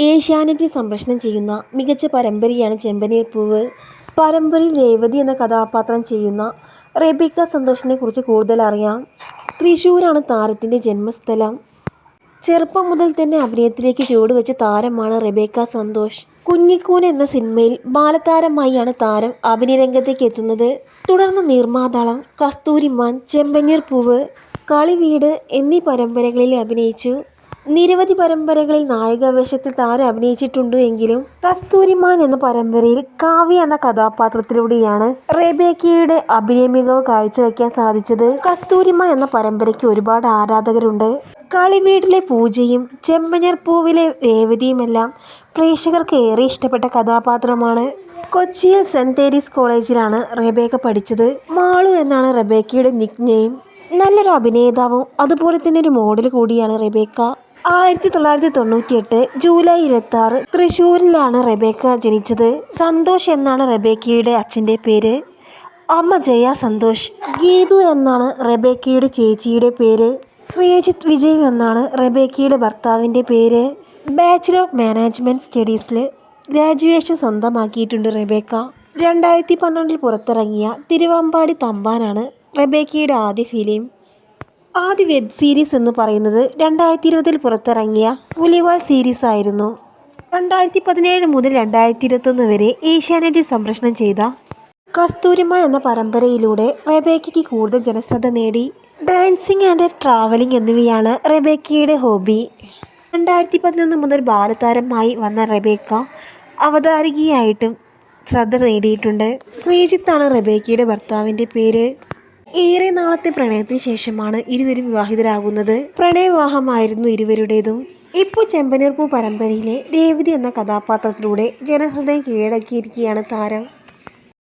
ഏഷ്യാനെറ്റിൽ സംപ്രേഷണം ചെയ്യുന്ന മികച്ച പരമ്പരയാണ് ചെമ്പനീർ പൂവ്. പരമ്പരയിൽ രേവതി എന്ന കഥാപാത്രം ചെയ്യുന്ന റെബേക്ക സന്തോഷിനെ കുറിച്ച് കൂടുതൽ അറിയാം. തൃശ്ശൂരാണ് താരത്തിൻ്റെ ജന്മസ്ഥലം. ചെറുപ്പം മുതൽ തന്നെ അഭിനയത്തിലേക്ക് ചുവടുവെച്ച താരമാണ് റെബേക്ക സന്തോഷ്. കുഞ്ഞിക്കൂൻ എന്ന സിനിമയിൽ ബാലതാരമായാണ് താരം അഭിനയരംഗത്തേക്ക് എത്തുന്നത്. തുടർന്ന് നീർമാതളം, കസ്തൂരിമാൻ, ചെമ്പനീർ പൂവ്, കളിവീട് എന്നീ പരമ്പരകളിൽ അഭിനയിച്ചു. നിരവധി പരമ്പരകളിൽ നായികാവേഷത്തിൽ താരം അഭിനയിച്ചിട്ടുണ്ട് എങ്കിലും കസ്തൂരിമാൻ എന്ന പരമ്പരയിൽ കാവ്യ എന്ന കഥാപാത്രത്തിലൂടെയാണ് റെബേക്കയുടെ അഭിനയ മികവ് കാഴ്ചവെക്കാൻ സാധിച്ചത്. കസ്തൂരിമാൻ എന്ന പരമ്പരയ്ക്ക് ഒരുപാട് ആരാധകരുണ്ട്. കളിവീടിലെ പൂജയും ചെമ്പനീർ പൂവിലെ രേവതിയുമെല്ലാം പ്രേക്ഷകർക്ക് ഏറെ ഇഷ്ടപ്പെട്ട കഥാപാത്രമാണ്. കൊച്ചിയിൽ സെന്റ് തേരീസ് കോളേജിലാണ് റെബേക്ക പഠിച്ചത്. മാളു എന്നാണ് റെബേക്കയുടെ നിക് നെയിം. നല്ലൊരു അഭിനേതാവും അതുപോലെ തന്നെ ഒരു മോഡൽ കൂടിയാണ് റെബേക്ക. 1998 ജൂലൈ 26 തൃശ്ശൂരിലാണ് റെബേക്ക ജനിച്ചത്. സന്തോഷ് എന്നാണ് റെബേക്കയുടെ അച്ഛൻ്റെ പേര്. അമ്മ ജയ സന്തോഷ്. ഗീതു എന്നാണ് റെബേക്കയുടെ ചേച്ചിയുടെ പേര്. ശ്രീജിത്ത് വിജയ് എന്നാണ് റെബേക്കയുടെ ഭർത്താവിൻ്റെ പേര്. ബാച്ചിലർ ഓഫ് മാനേജ്മെൻറ്റ് സ്റ്റഡീസിൽ ഗ്രാജുവേഷൻ സ്വന്തമാക്കിയിട്ടുണ്ട് റെബേക്ക. 2012 പുറത്തിറങ്ങിയ തിരുവമ്പാടി തമ്പാനാണ് റെബേക്കയുടെ ആദ്യ ഫിലിം. ആദ്യ വെബ് സീരീസ് എന്ന് പറയുന്നത് 2020 പുറത്തിറങ്ങിയ പുലിവാൽ സീരീസ് ആയിരുന്നു. 2017 മുതൽ 2021 വരെ ഏഷ്യാനെറ്റിൽ സംപ്രേഷണം ചെയ്ത കസ്തൂരിമാൻ എന്ന പരമ്പരയിലൂടെ റെബേക്കയ്ക്ക് കൂടുതൽ ജനശ്രദ്ധ നേടി. ഡാൻസിങ് ആൻഡ് ട്രാവലിംഗ് എന്നിവയാണ് റെബേക്കയുടെ ഹോബി. 2011 മുതൽ ബാലതാരമായി വന്ന റെബേക്ക അവതാരികയായിട്ടും ശ്രദ്ധ നേടിയിട്ടുണ്ട്. ശ്രീജിത്താണ് റെബേക്കയുടെ ഭർത്താവിൻ്റെ പേര്. ഏറെ നാളത്തെ പ്രണയത്തിന് ശേഷമാണ് ഇരുവരും വിവാഹിതരാകുന്നത്. പ്രണയവിവാഹമായിരുന്നു ഇരുവരുടേതും. ഇപ്പോൾ ചെമ്പനീർ പൂ പരമ്പരയിലെ രേവതി എന്ന കഥാപാത്രത്തിലൂടെ ജനഹൃദയം കീഴടക്കിയിരിക്കുകയാണ് താരം.